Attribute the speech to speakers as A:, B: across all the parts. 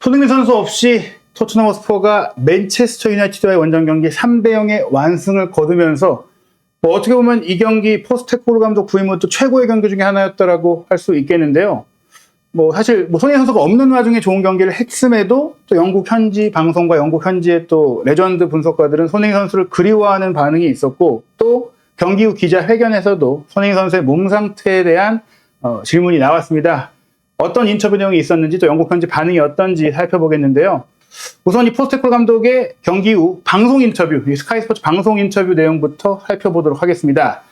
A: 손흥민 선수 없이 토트넘 허스퍼가 맨체스터 유나이티드와의 원정 경기 3대0의 완승을 거두면서 어떻게 보면 이 경기 포스테코글루 감독 부임 후 또 최고의 경기 중에 하나였다라고 할 수 있겠는데요. 사실 손흥민 선수가 없는 와중에 좋은 경기를 했음에도 또 영국 현지 방송과 영국 현지의 또 레전드 분석가들은 손흥민 선수를 그리워하는 반응이 있었고, 또 경기 후 기자회견에서도 손흥민 선수의 몸 상태에 대한 질문이 나왔습니다. 어떤 인터뷰 내용이 있었는지, 또 영국 현지 반응이 어떤지 살펴보겠는데요. 우선 이 포스테코글루 감독의 경기 후 방송 인터뷰, 스카이 스포츠 방송 인터뷰 내용부터 살펴보도록 하겠습니다.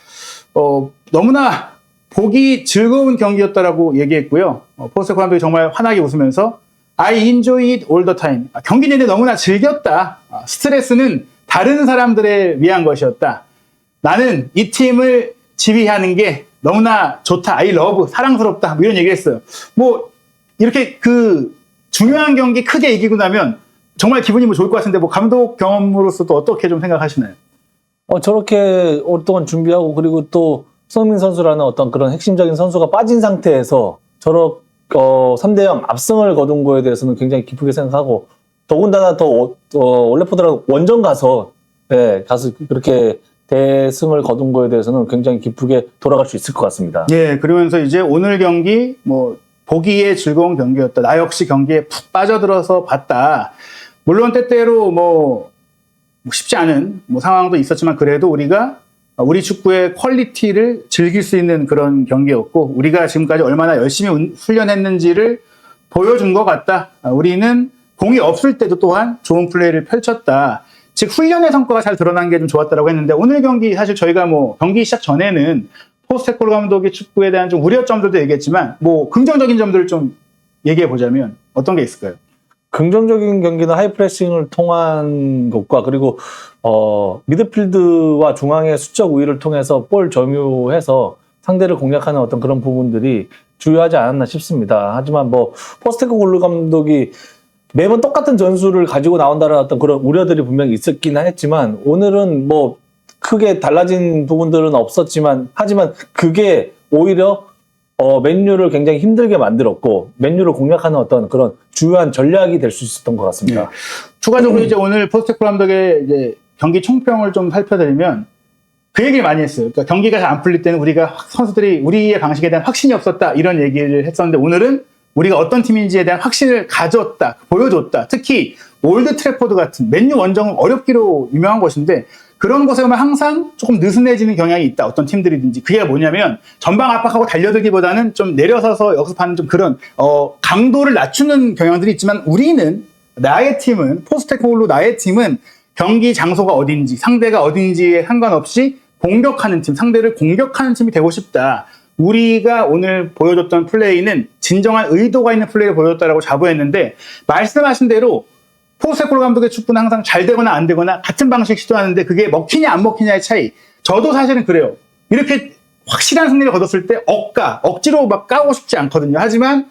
A: 너무나 보기 즐거운 경기였다라고 얘기했고요. 포스테코글루 감독이 정말 환하게 웃으면서 I enjoy it all the time. 경기 내내 너무나 즐겼다. 스트레스는 다른 사람들을 위한 것이었다. 나는 이 팀을 지휘하는 게 너무나 좋다. I love, 사랑스럽다. 이런 얘기를 했어요. 이렇게 중요한 경기 크게 이기고 나면 정말 기분이 좋을 것 같은데, 감독 경험으로서도 어떻게 좀 생각하시나요?
B: 저렇게 오랫동안 준비하고, 그리고 또 손흥민 선수라는 어떤 그런 핵심적인 선수가 빠진 상태에서 3대0 압승을 거둔 거에 대해서는 굉장히 기쁘게 생각하고, 더군다나 올레포드랑 원정 가서 그렇게 대승을 거둔 거에 대해서는 굉장히 기쁘게 돌아갈 수 있을 것 같습니다.
A: 예, 그러면서 이제 오늘 경기 보기에 즐거운 경기였다. 나 역시 경기에 푹 빠져들어서 봤다. 물론 때때로 쉽지 않은 상황도 있었지만, 그래도 우리가 우리 축구의 퀄리티를 즐길 수 있는 그런 경기였고, 우리가 지금까지 얼마나 열심히 훈련했는지를 보여준 것 같다. 우리는 공이 없을 때도 또한 좋은 플레이를 펼쳤다. 즉 훈련의 성과가 잘 드러난 게 좀 좋았다라고 했는데, 오늘 경기 사실 저희가 경기 시작 전에는 포스테코글루 감독의 축구에 대한 좀 우려점들도 얘기했지만, 긍정적인 점들을 좀 얘기해 보자면 어떤 게 있을까요?
B: 긍정적인 경기는 하이프레싱을 통한 것과, 그리고 미드필드와 중앙의 수적 우위를 통해서 볼 점유해서 상대를 공략하는 어떤 그런 부분들이 주요하지 않았나 싶습니다. 하지만 포스테코글루 감독이 매번 똑같은 전술을 가지고 나온다는 어떤 그런 우려들이 분명히 있었긴 했지만, 오늘은 크게 달라진 부분들은 없었지만, 하지만 그게 오히려 맨유를 굉장히 힘들게 만들었고, 맨유를 공략하는 어떤 그런 주요한 전략이 될 수 있었던 것 같습니다.
A: 네. 추가적으로 이제 오늘 포스테코글루 감독의 이제 경기 총평을 좀 살펴드리면 그 얘기를 많이 했어요. 그러니까 경기가 잘 안 풀릴 때는 선수들이 우리의 방식에 대한 확신이 없었다, 이런 얘기를 했었는데, 오늘은 우리가 어떤 팀인지에 대한 확신을 가졌다, 보여줬다. 특히 올드 트래포드 같은 맨유 원정은 어렵기로 유명한 곳인데, 그런 곳에 오면 항상 조금 느슨해지는 경향이 있다, 어떤 팀들이든지. 그게 뭐냐면 전방 압박하고 달려들기보다는 좀 내려서서 역습하는 좀 그런 강도를 낮추는 경향들이 있지만, 우리는, 나의 팀은, 포스테코글루 나의 팀은 경기 장소가 어딘지, 상대가 어딘지에 상관없이 공격하는 팀, 상대를 공격하는 팀이 되고 싶다. 우리가 오늘 보여줬던 플레이는 진정한 의도가 있는 플레이를 보여줬다라고 자부했는데, 말씀하신 대로 포스테코글루 감독의 축구는 항상 잘 되거나 안 되거나 같은 방식 시도하는데, 그게 먹히냐 안 먹히냐의 차이. 저도 사실은 그래요. 이렇게 확실한 승리를 거뒀을 때 억지로 까고 싶지 않거든요. 하지만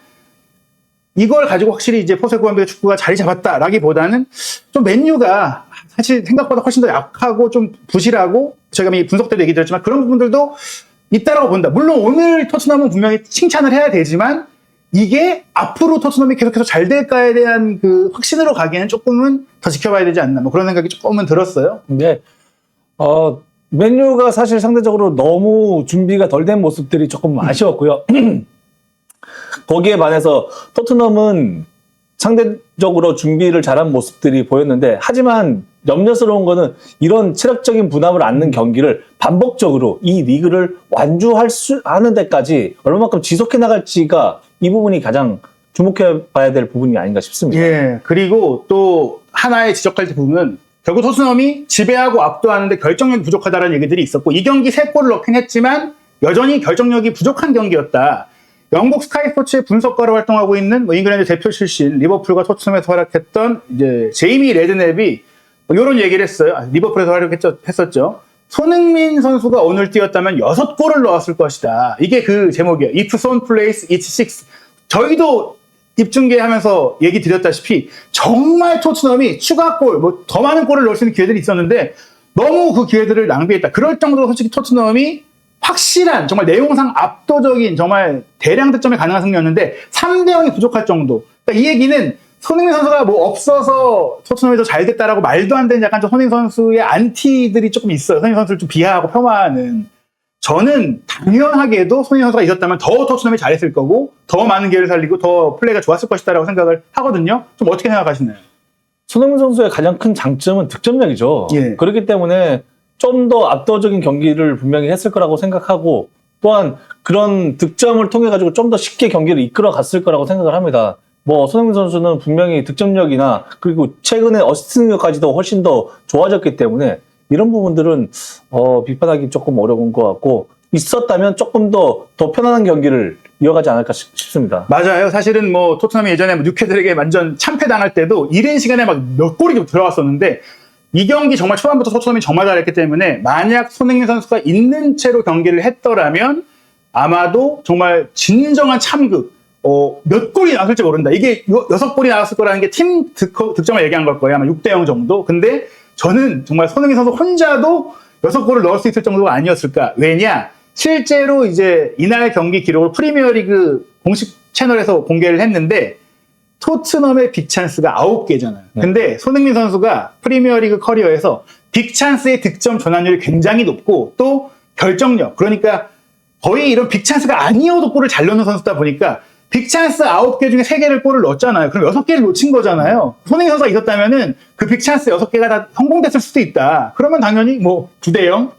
A: 이걸 가지고 확실히 이제 포스테코글루 감독의 축구가 자리 잡았다라기보다는 좀 맨유가 사실 생각보다 훨씬 더 약하고 좀 부실하고, 저희가 분석 때도 얘기 드렸지만 그런 부분들도 있다라고 본다. 물론 오늘 토트넘은 분명히 칭찬을 해야 되지만, 이게 앞으로 토트넘이 계속해서 잘 될까에 대한 그 확신으로 가기에는 조금은 더 지켜봐야 되지 않나, 그런 생각이 조금은 들었어요.
B: 네. 맨유가 사실 상대적으로 너무 준비가 덜 된 모습들이 조금 아쉬웠고요. 거기에 반해서 토트넘은 상대적으로 준비를 잘한 모습들이 보였는데, 하지만 염려스러운 거는 이런 체력적인 부담을 안는 경기를 반복적으로 이 리그를 하는 데까지 얼마만큼 지속해 나갈지가, 이 부분이 가장 주목해 봐야 될 부분이 아닌가 싶습니다.
A: 예. 그리고 또 하나의 지적할 부분은 결국 토트넘이 지배하고 압도하는데 결정력이 부족하다는 얘기들이 있었고, 이 경기 3골을 넣긴 했지만 여전히 결정력이 부족한 경기였다. 영국 스카이 스포츠의 분석가로 활동하고 있는 잉글랜드 대표 출신, 리버풀과 토트넘에서 활약했던 이제 제이미 레드냅이 이런 얘기를 했어요. 리버풀에서 활약했었죠. 손흥민 선수가 오늘 뛰었다면 6골을 넣었을 것이다. 이게 그 제목이에요. If Son plays, it's 6. 저희도 입중계하면서 얘기 드렸다시피 정말 토트넘이 추가골, 더 많은 골을 넣을 수 있는 기회들이 있었는데 너무 그 기회들을 낭비했다. 그럴 정도로 솔직히 토트넘이 확실한, 정말 내용상 압도적인, 정말 대량 득점이 가능한 승리였는데 3대0이 부족할 정도. 그러니까 이 얘기는 손흥민 선수가 뭐 없어서 토트넘이 더 잘 됐다라고 말도 안 되는 약간 좀 손흥민 선수의 안티들이 조금 있어요. 손흥민 선수를 좀 비하하고 폄하하는. 저는 당연하게도 손흥민 선수가 있었다면 더 토트넘이 잘했을 거고 더 많은 기회를 살리고 더 플레이가 좋았을 것이다라고 생각을 하거든요. 좀 어떻게 생각하시나요?
B: 손흥민 선수의 가장 큰 장점은 득점력이죠.
A: 예.
B: 그렇기 때문에 좀 더 압도적인 경기를 분명히 했을 거라고 생각하고 또한 그런 득점을 통해 가지고 좀 더 쉽게 경기를 이끌어 갔을 거라고 생각을 합니다. 뭐 손흥민 선수는 분명히 득점력이나 그리고 최근에 어시스트력까지도 훨씬 더 좋아졌기 때문에 이런 부분들은 비판하기 조금 어려운 것 같고 있었다면 조금 더 편안한 경기를 이어가지 않을까 싶습니다.
A: 맞아요. 사실은 뭐 토트넘이 예전에 뭐 뉴캐슬에게 완전 참패당할 때도 이른 시간에 막 몇 골이 좀 들어갔었는데 이 경기 정말 초반부터 토트넘이 정말 잘했기 때문에 만약 손흥민 선수가 있는 채로 경기를 했더라면 아마도 정말 진정한 참극 몇 골이 나왔을지 모른다. 이게 6골이 나왔을 거라는 게 팀 득점을 얘기한 걸 거예요. 아마 6대0 정도. 근데 저는 정말 손흥민 선수 혼자도 6골을 넣을 수 있을 정도가 아니었을까. 왜냐? 실제로 이제 이날 경기 기록을 프리미어리그 공식 채널에서 공개를 했는데 토트넘의 빅찬스가 9개잖아요. 근데 손흥민 선수가 프리미어리그 커리어에서 빅찬스의 득점 전환율이 굉장히 높고 또 결정력, 그러니까 거의 이런 빅찬스가 아니어도 골을 잘 넣는 선수다 보니까 빅찬스 9개 중에 3개를 골을 넣었잖아요. 그럼 6개를 놓친 거잖아요. 손흥민 선수가 있었다면은 그 빅찬스 6개가 다 성공됐을 수도 있다. 그러면 당연히 뭐 9대0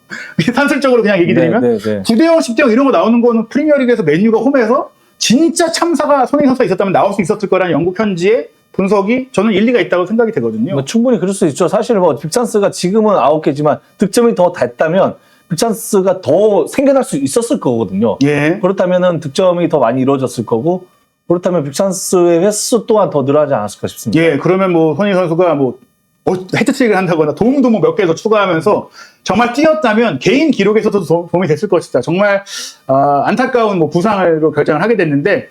A: 산술적으로 그냥 얘기 드리면 9대0, 10대0 이런 거 나오는 거는 프리미어리그에서 맨유가 홈에서 진짜 참사가 손흥민 선수가 있었다면 나올 수 있었을 거라는 영국 현지의 분석이 저는 일리가 있다고 생각이 되거든요.
B: 뭐 충분히 그럴 수 있죠. 사실 뭐 빅찬스가 지금은 9개지만 득점이 더 됐다면 빅찬스가 더 생겨날 수 있었을 거거든요.
A: 예.
B: 그렇다면은 득점이 더 많이 이루어졌을 거고 그렇다면 빅찬스의 횟수 또한 더 늘어나지 않았을까 싶습니다.
A: 예, 그러면 뭐 손흥민 선수가 뭐 헤트트릭을 한다거나 도움도 뭐 몇 개 더 추가하면서 정말 뛰었다면 개인 기록에서도 도움이 됐을 것이다. 정말 안타까운 뭐 부상으로 결정을 하게 됐는데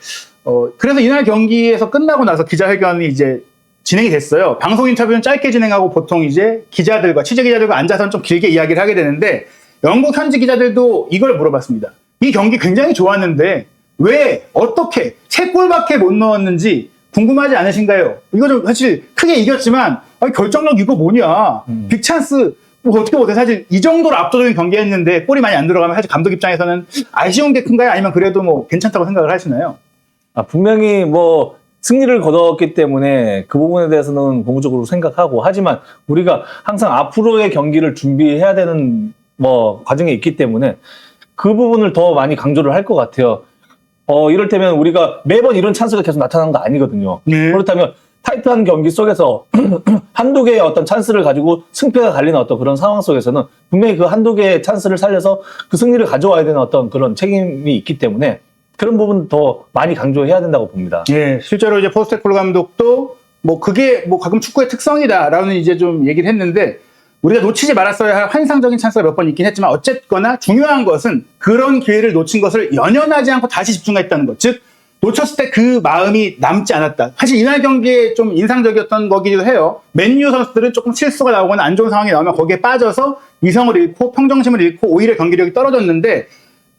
A: 그래서 이날 경기에서 끝나고 나서 기자회견이 이제 진행이 됐어요. 방송 인터뷰는 짧게 진행하고 보통 이제 기자들과 취재 기자들과 앉아서는 좀 길게 이야기를 하게 되는데 영국 현지 기자들도 이걸 물어봤습니다. 이 경기 굉장히 좋았는데 왜 어떻게 3골밖에 못 넣었는지 궁금하지 않으신가요? 이거 좀 사실 크게 이겼지만 결정력 이거 뭐냐? 빅찬스 뭐 어떻게 못해? 사실 이 정도로 압도적인 경기했는데 골이 많이 안 들어가면 사실 감독 입장에서는 아쉬운 게 큰가요? 아니면 그래도 뭐 괜찮다고 생각을 하시나요?
B: 분명히 뭐 승리를 거뒀기 때문에 그 부분에 대해서는 고무적으로 생각하고 하지만 우리가 항상 앞으로의 경기를 준비해야 되는 뭐 과정에 있기 때문에 그 부분을 더 많이 강조를 할 것 같아요. 이를테면 우리가 매번 이런 찬스가 계속 나타나는 거 아니거든요.
A: 네.
B: 그렇다면 타이트한 경기 속에서 한두 개의 어떤 찬스를 가지고 승패가 갈리는 어떤 그런 상황 속에서는 분명히 그 한두 개의 찬스를 살려서 그 승리를 가져와야 되는 어떤 그런 책임이 있기 때문에 그런 부분 더 많이 강조해야 된다고 봅니다.
A: 예, 실제로 이제 포스테코글루 감독도 뭐 그게 뭐 가끔 축구의 특성이다라는 이제 좀 얘기를 했는데 우리가 놓치지 말았어야 할 환상적인 찬스가 몇 번 있긴 했지만 어쨌거나 중요한 것은 그런 기회를 놓친 것을 연연하지 않고 다시 집중했다는 것. 즉 놓쳤을 때 그 마음이 남지 않았다. 사실 이날 경기에 좀 인상적이었던 거기도 해요. 맨유 선수들은 조금 실수가 나오거나 안 좋은 상황이 나오면 거기에 빠져서 이성을 잃고 평정심을 잃고 오히려 경기력이 떨어졌는데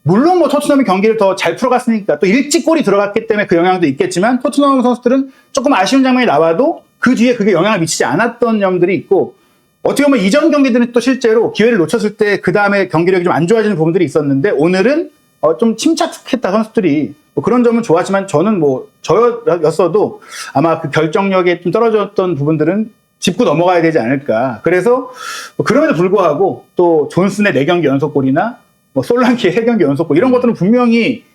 A: 물론 뭐 토트넘이 경기를 더 잘 풀어갔으니까 또 일찍 골이 들어갔기 때문에 그 영향도 있겠지만 토트넘 선수들은 조금 아쉬운 장면이 나와도 그 뒤에 그게 영향을 미치지 않았던 점들이 있고 어떻게 보면 이전 경기들은 또 실제로 기회를 놓쳤을 때 그 다음에 경기력이 좀 안 좋아지는 부분들이 있었는데 오늘은 좀 침착했다 선수들이 뭐 그런 점은 좋았지만 저는 뭐 저였어도 아마 그 결정력에 좀 떨어졌던 부분들은 짚고 넘어가야 되지 않을까. 그래서 뭐 그럼에도 불구하고 또 존슨의 4경기 연속골이나 뭐 솔랑키의 3경기 연속골 이런 것들은 분명히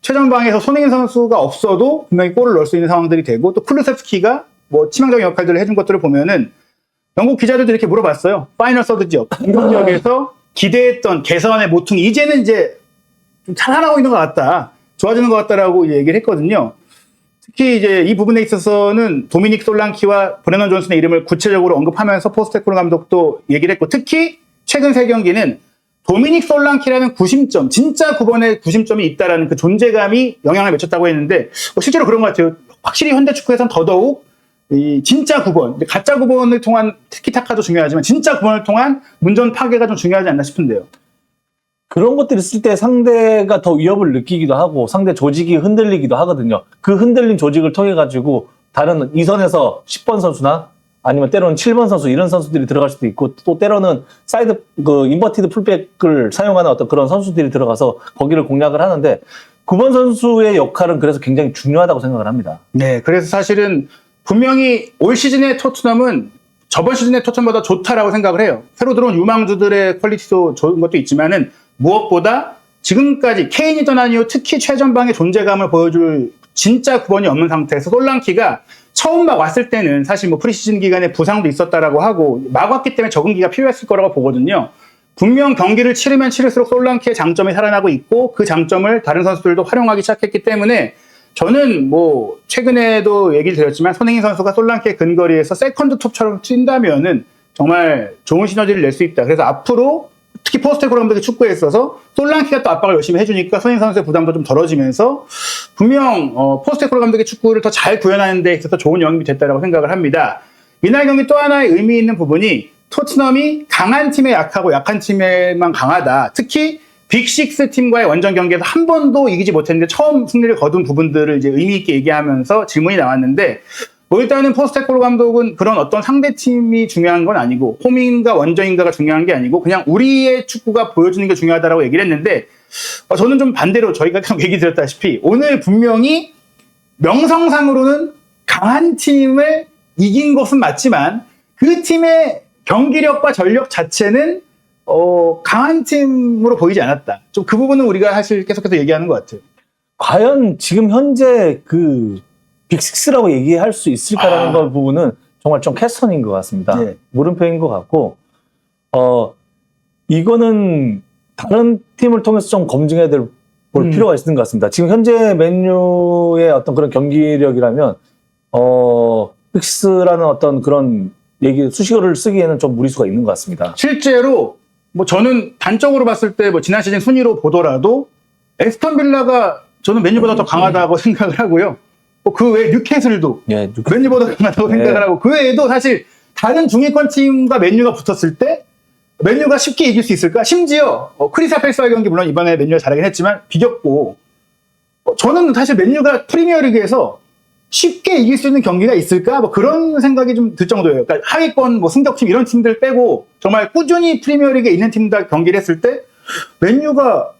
A: 최전방에서 손흥민 선수가 없어도 분명히 골을 넣을 수 있는 상황들이 되고 또 쿨루셉스키가 뭐 치명적인 역할들을 해준 것들을 보면은 영국 기자들도 이렇게 물어봤어요. 파이널 서드 지역, 이런 지역에서 기대했던 개선의 모퉁이 이제는 이제 좀 살아나고 있는 것 같다. 좋아지는 것 같다라고 얘기를 했거든요. 특히 이제 이 부분에 있어서는 도미닉 솔랑키와 브레넌 존슨의 이름을 구체적으로 언급하면서 포스테코글루 감독도 얘기를 했고 특히 최근 3경기는 도미닉 솔랑키라는 구심점, 진짜 9번의 구심점이 있다라는 그 존재감이 영향을 미쳤다고 했는데 실제로 그런 것 같아요. 확실히 현대 축구에서는 더더욱 이 진짜 9번, 가짜 9번을 통한 티키타카도 중요하지만 진짜 9번을 통한 문전 파괴가 좀 중요하지 않나 싶은데요.
B: 그런 것들이 있을 때 상대가 더 위협을 느끼기도 하고 상대 조직이 흔들리기도 하거든요. 그 흔들린 조직을 통해 가지고 다른 2선에서 10번 선수나 아니면 때로는 7번 선수 이런 선수들이 들어갈 수도 있고 또 때로는 사이드 그 인버티드 풀백을 사용하는 어떤 그런 선수들이 들어가서 거기를 공략을 하는데 9번 선수의 역할은 그래서 굉장히 중요하다고 생각을 합니다.
A: 네, 그래서 사실은 분명히 올 시즌의 토트넘은 저번 시즌의 토트넘보다 좋다라고 생각을 해요. 새로 들어온 유망주들의 퀄리티도 좋은 것도 있지만은 무엇보다 지금까지 케인이 떠난 이후 특히 최전방의 존재감을 보여줄 진짜 9번이 없는 상태에서 솔랑키가 처음 막 왔을 때는 사실 뭐 프리시즌 기간에 부상도 있었다라고 하고 막 왔기 때문에 적응기가 필요했을 거라고 보거든요. 분명 경기를 치르면 치를수록 솔랑키의 장점이 살아나고 있고 그 장점을 다른 선수들도 활용하기 시작했기 때문에 저는 뭐 최근에도 얘기를 드렸지만 손흥민 선수가 솔랑키의 근거리에서 세컨드 톱처럼 뛴다면은 정말 좋은 시너지를 낼 수 있다. 그래서 앞으로 특히 포스테코로 감독의 축구에 있어서 솔랑키가 또 압박을 열심히 해주니까 손흥민 선수의 부담도 좀 덜어지면서 분명 포스테코로 감독의 축구를 더 잘 구현하는 데 있어서 좋은 영입이 됐다고 생각을 합니다. 이날 경기 또 하나의 의미 있는 부분이 토트넘이 강한 팀에 약하고 약한 팀에만 강하다. 특히 빅식스 팀과의 원정 경기에서 한 번도 이기지 못했는데 처음 승리를 거둔 부분들을 이제 의미 있게 얘기하면서 질문이 나왔는데 뭐 일단은 포스테코로 감독은 그런 어떤 상대팀이 중요한 건 아니고 홈인가 원정인가가 중요한 게 아니고 그냥 우리의 축구가 보여주는 게 중요하다고 얘기를 했는데 저는 좀 반대로 저희가 얘기 드렸다시피 오늘 분명히 명성상으로는 강한 팀을 이긴 것은 맞지만 그 팀의 경기력과 전력 자체는 강한 팀으로 보이지 않았다. 좀 그 부분은 우리가 사실 계속해서 얘기하는 것 같아요.
B: 과연 지금 현재 그 빅식스라고 얘기할 수 있을까라는 걸 부분은 정말 좀 캐스턴인 것 같습니다.
A: 네.
B: 물음표인 것 같고, 이거는 다른 팀을 통해서 좀 검증해야 될 필요가 있는 것 같습니다. 지금 현재 맨유의 어떤 그런 경기력이라면, 빅식스라는 어떤 그런 수식어를 쓰기에는 좀 무리수가 있는 것 같습니다.
A: 실제로 뭐 저는 단적으로 봤을 때 뭐 지난 시즌 순위로 보더라도 에스턴 빌라가 저는 맨유보다 더 강하다고 생각을 하고요. 그 외에 뉴캐슬도
B: 예,
A: 맨유보다 강하다고 생각을 하고 그 외에도 사실 다른 중위권 팀과 맨유가 붙었을 때 맨유가 쉽게 이길 수 있을까? 심지어 크리스탈 팰리스와의 경기 물론 이번에 맨유가 잘하긴 했지만 비겼고 저는 사실 맨유가 프리미어리그에서 쉽게 이길 수 있는 경기가 있을까? 뭐 그런 생각이 좀 들 정도예요. 그러니까 하위권 뭐 승격팀 이런 팀들 빼고 정말 꾸준히 프리미어리그에 있는 팀들 경기를 했을 때 맨유가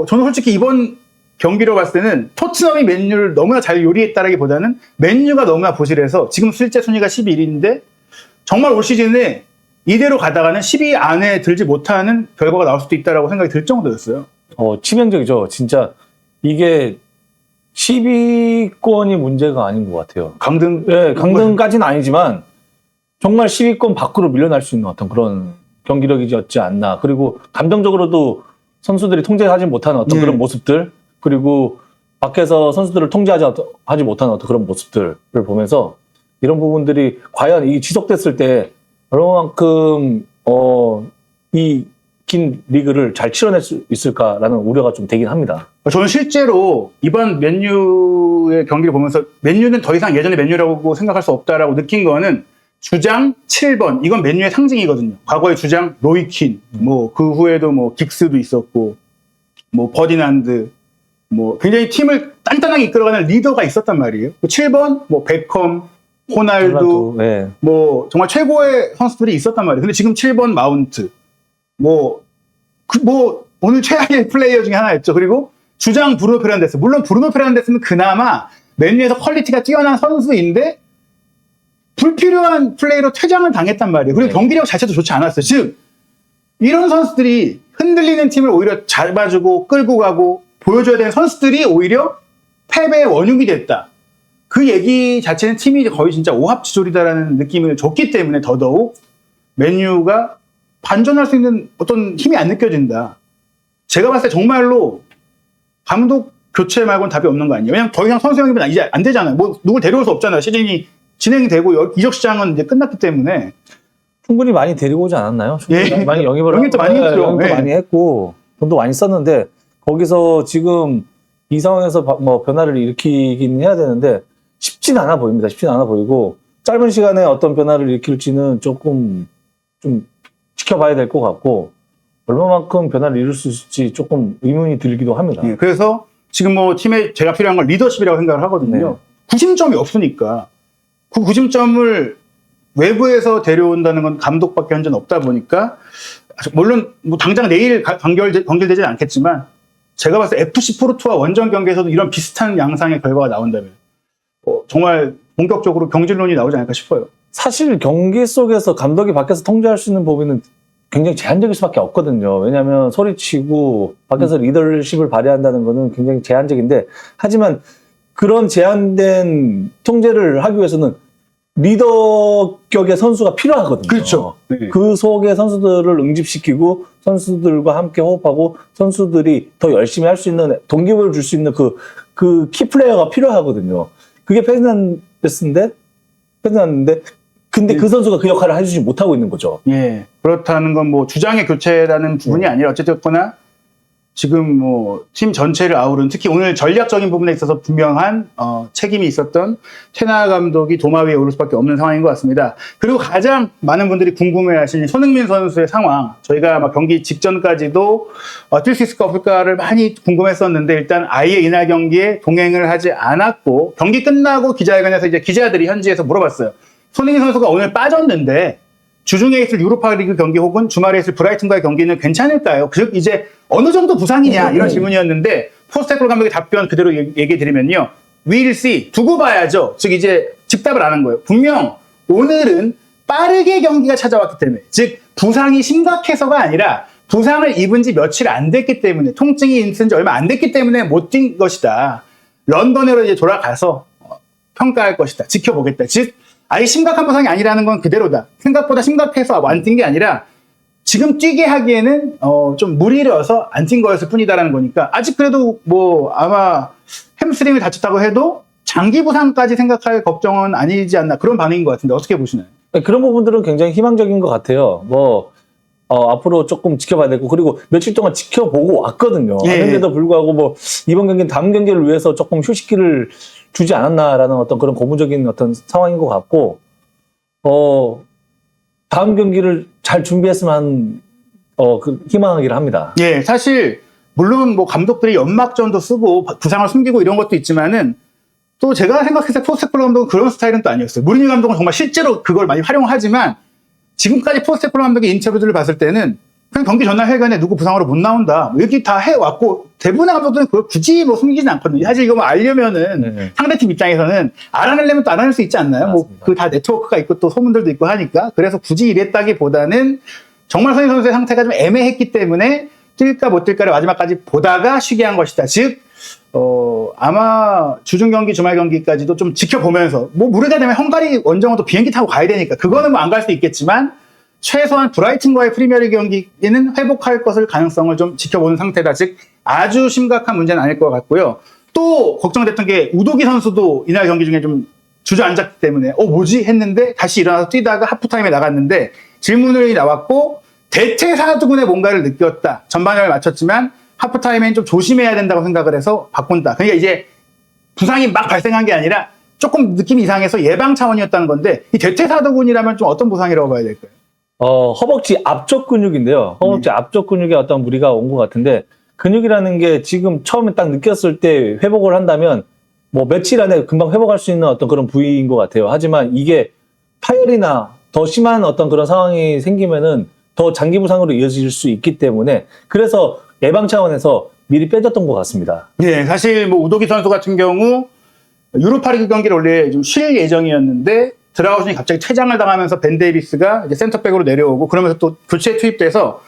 A: 저는 솔직히 이번 경기로 봤을 때는 토트넘이 맨유를 너무나 잘 요리했다라기보다는 맨유가 너무나 부실해서 지금 실제 순위가 11위인데 정말 올 시즌에 이대로 가다가는 10위 안에 들지 못하는 결과가 나올 수도 있다라고 생각이 들 정도였어요.
B: 치명적이죠. 진짜 이게 10위권이 문제가 아닌 것 같아요. 강등까지는 아니지만 정말 10위권 밖으로 밀려날 수 있는 어떤 그런 경기력이었지 않나. 그리고 감정적으로도 선수들이 통제하지 못하는 어떤 그런 모습들, 그리고 밖에서 선수들을 통제하지 못하는 어떤 그런 모습들을 보면서 이런 부분들이 과연 이 지속됐을 때 얼마만큼 이 긴 리그를 잘 치러낼 수 있을까라는 우려가 좀 되긴 합니다.
A: 저는 실제로 이번 맨유의 경기를 보면서 맨유는 더 이상 예전의 맨유라고 생각할 수 없다라고 느낀 거는 주장 7번 이건 맨유의 상징이거든요. 과거의 주장 로이킨, 뭐 그 후에도 뭐 긱스도 있었고 뭐 버디난드, 뭐 굉장히 팀을 단단하게 이끌어가는 리더가 있었단 말이에요. 7번 뭐 베컴, 호날두,
B: 네.
A: 뭐 정말 최고의 선수들이 있었단 말이에요. 근데 지금 7번 마운트, 오늘 최악의 플레이어 중에 하나였죠. 그리고 주장 브루노 페르난데스. 물론 브루노 페르난데스는 그나마 맨유에서 퀄리티가 뛰어난 선수인데 불필요한 플레이로 퇴장을 당했단 말이에요. 그리고 경기력 자체도 좋지 않았어요. 즉 이런 선수들이 흔들리는 팀을 오히려 잡아주고 끌고 가고 보여줘야 되는 선수들이 오히려 패배의 원흉이 됐다. 그 얘기 자체는 팀이 거의 진짜 오합지졸이다라는 느낌을 줬기 때문에 더더욱 맨유가 반전할 수 있는 어떤 힘이 안 느껴진다. 제가 봤을 때 정말로 감독 교체 말고는 답이 없는 거 아니에요? 왜냐면 더 이상 선수 영입은 이제 안 되잖아요. 뭐 누굴 데려올 수 없잖아요. 시즌이 진행이 되고 이적 시장은 이제 끝났기 때문에
B: 충분히 많이 데리고 오지 않았나요?
A: 예.
B: 많이 영입도
A: 많이 했죠.
B: 영입도 많이 했고 돈도 많이 썼는데 거기서 지금 이 상황에서 뭐 변화를 일으키긴 해야 되는데 쉽진 않아 보입니다. 쉽진 않아 보이고 짧은 시간에 어떤 변화를 일으킬지는 조금 좀 지켜봐야 될 것 같고 얼마만큼 변화를 이룰 수 있을지 조금 의문이 들기도 합니다.
A: 예. 그래서 지금 뭐 팀에 제가 필요한 건 리더십이라고 생각을 하거든요.
B: 네.
A: 구심점이 없으니까 그 9점을 외부에서 데려온다는 건 감독밖에 현재는 없다 보니까 물론 뭐 당장 내일 관결되지는 않겠지만 제가 봤을 때 FC 포르투와 원정 경기에서도 이런 비슷한 양상의 결과가 나온다면 정말 본격적으로 경질론이 나오지 않을까 싶어요.
B: 사실 경기 속에서 감독이 밖에서 통제할 수 있는 범위는 굉장히 제한적일 수밖에 없거든요. 왜냐하면 소리치고 밖에서 리더십을 발휘한다는 거는 굉장히 제한적인데, 하지만 그런 제한된 통제를 하기 위해서는 리더격의 선수가 필요하거든요.
A: 그렇죠. 네.
B: 그 속에 선수들을 응집시키고 선수들과 함께 호흡하고 선수들이 더 열심히 할 수 있는 동기부여를 줄 수 있는 그 키플레이어가 필요하거든요. 그게 페르난데스인데 근데 그 선수가 그 역할을 해주지 못하고 있는 거죠.
A: 예. 그렇다는 건 뭐 주장의 교체라는 부분이 아니라 어쨌거나 지금 뭐 팀 전체를 아우른 특히 오늘 전략적인 부분에 있어서 분명한 책임이 있었던 테나 감독이 도마 위에 오를 수밖에 없는 상황인 것 같습니다. 그리고 가장 많은 분들이 궁금해하시는 손흥민 선수의 상황, 저희가 막 경기 직전까지도 뛸 수 있을까 없을까를 많이 궁금했었는데 일단 아예 이날 경기에 동행을 하지 않았고 경기 끝나고 기자회견에서 이제 기자들이 현지에서 물어봤어요. 손흥민 선수가 오늘 빠졌는데 주중에 있을 유로파리그 경기 혹은 주말에 있을 브라이튼과의 경기는 괜찮을까요? 즉 이제 어느 정도 부상이냐 이런 질문이었는데 포스테코글루 감독의 답변 그대로 얘기해 드리면요. We'll see. 두고 봐야죠. 즉 이제 즉답을 안 한 거예요. 분명 오늘은 빠르게 경기가 찾아왔기 때문에 즉 부상이 심각해서가 아니라 부상을 입은 지 며칠 안 됐기 때문에 통증이 있은 지 얼마 안 됐기 때문에 못 뛴 것이다. 런던으로 이제 돌아가서 평가할 것이다. 지켜보겠다. 즉 아예 심각한 부상이 아니라는 건 그대로다. 생각보다 심각해서 안 뛴 게 아니라 지금 뛰게 하기에는 좀 무리려서 안 뛴 거였을 뿐이다라는 거니까 아직 그래도 뭐 아마 햄스트링을 다쳤다고 해도 장기 부상까지 생각할 걱정은 아니지 않나 그런 반응인 것 같은데 어떻게 보시나요?
B: 그런 부분들은 굉장히 희망적인 것 같아요. 앞으로 조금 지켜봐야 되고, 그리고 며칠 동안 지켜보고 왔거든요.
A: 예.
B: 그런데도 불구하고 이번 경기는 다음 경기를 위해서 조금 휴식기를 주지 않았나라는 어떤 그런 고무적인 어떤 상황인 것 같고, 다음 경기를 잘 준비했으면 희망하기를 합니다.
A: 예, 사실 물론 뭐 감독들이 연막전도 쓰고 부상을 숨기고 이런 것도 있지만은 또 제가 생각했을 때 포스테코글루 감독은 그런 스타일은 또 아니었어요. 무리뉴 감독은 정말 실제로 그걸 많이 활용하지만 지금까지 포스테코글루 감독의 인터뷰들을 봤을 때는 그냥 경기 전날 회견에 누구 부상으로 못 나온다 뭐 이렇게 다 해왔고 대부분의 감독들은 그걸 굳이 뭐 숨기진 않거든요. 사실 이거 뭐 알려면은 상대팀 입장에서는 알아내려면 또 알아낼 수 있지 않나요? 뭐 그 다 네트워크가 있고 또 소문들도 있고 하니까 그래서 굳이 이랬다기보다는 정말 손흥민 선수의 상태가 좀 애매했기 때문에 뛸까 못 뛸까를 마지막까지 보다가 쉬게 한 것이다. 즉 아마 주중 경기 주말 경기까지도 좀 지켜보면서 뭐 무리가 되면 헝가리 원정은 또 비행기 타고 가야 되니까 그거는 뭐 안 갈 수 있겠지만 최소한 브라이튼과의 프리미어리그 경기에는 회복할 것을 가능성을 좀 지켜보는 상태다. 즉 아주 심각한 문제는 아닐 것 같고요. 또 걱정됐던 게 우도기 선수도 이날 경기 중에 좀 주저앉았기 때문에 뭐지 했는데 다시 일어나서 뛰다가 하프타임에 나갔는데 질문이 나왔고 대퇴사두근의 뭔가를 느꼈다. 전반전을 마쳤지만 하프타임엔 좀 조심해야 된다고 생각을 해서 바꾼다. 그러니까 이제 부상이 막 발생한 게 아니라 조금 느낌이 이상해서 예방 차원이었다는 건데 이 대퇴사두근이라면 좀 어떤 부상이라고 봐야 될까요?
B: 허벅지 앞쪽 근육인데요. 허벅지 앞쪽 근육에 어떤 무리가 온 것 같은데 근육이라는 게 지금 처음에 딱 느꼈을 때 회복을 한다면 뭐 며칠 안에 금방 회복할 수 있는 어떤 그런 부위인 것 같아요. 하지만 이게 파열이나 더 심한 어떤 그런 상황이 생기면은 더 장기 부상으로 이어질 수 있기 때문에 그래서 예방 차원에서 미리 빼줬던 것 같습니다.
A: 네, 사실 뭐 우도기 선수 같은 경우 유로파리그 경기를 원래 좀 쉴 예정이었는데 드라우신이 갑자기 퇴장을 당하면서 벤 데이비스가 이제 센터백으로 내려오고 그러면서 또 교체에 투입돼서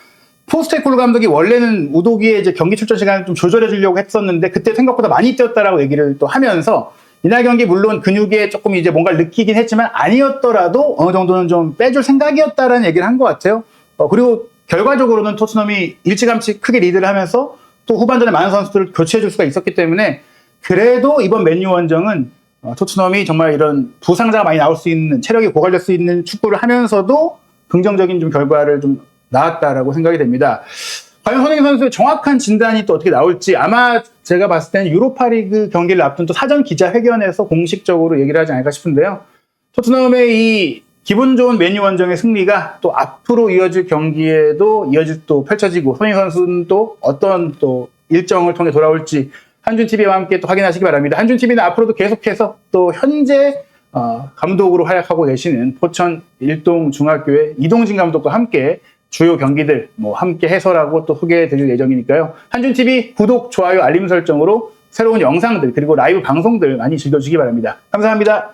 A: 포스테코글루 감독이 원래는 우도기의 이제 경기 출전 시간을 좀 조절해 주려고 했었는데 그때 생각보다 많이 뛰었다라고 얘기를 또 하면서 이날 경기 물론 근육에 조금 이제 뭔가를 느끼긴 했지만 아니었더라도 어느 정도는 좀 빼줄 생각이었다라는 얘기를 한 것 같아요. 그리고 결과적으로는 토트넘이 일찌감치 크게 리드를 하면서 또 후반전에 많은 선수들을 교체해 줄 수가 있었기 때문에 그래도 이번 맨유 원정은 토트넘이 정말 이런 부상자가 많이 나올 수 있는 체력이 고갈될 수 있는 축구를 하면서도 긍정적인 좀 결과를 좀 나왔다라고 생각이 됩니다. 과연 손흥민 선수의 정확한 진단이 또 어떻게 나올지 아마 제가 봤을 때는 유로파리그 경기를 앞둔 또 사전 기자회견에서 공식적으로 얘기를 하지 않을까 싶은데요. 토트넘의 이 기분 좋은 맨유 원정의 승리가 또 앞으로 이어질 경기에도 또 펼쳐지고 손흥민 선수는 또 어떤 또 일정을 통해 돌아올지 한준TV와 함께 또 확인하시기 바랍니다. 한준TV는 앞으로도 계속해서 또 현재 감독으로 활약하고 계시는 포천 일동중학교의 이동진 감독과 함께 주요 경기들 함께 해설하고 또 소개해 드릴 예정이니까요. 한준TV 구독, 좋아요, 알림 설정으로 새로운 영상들 그리고 라이브 방송들 많이 즐겨주시기 바랍니다. 감사합니다.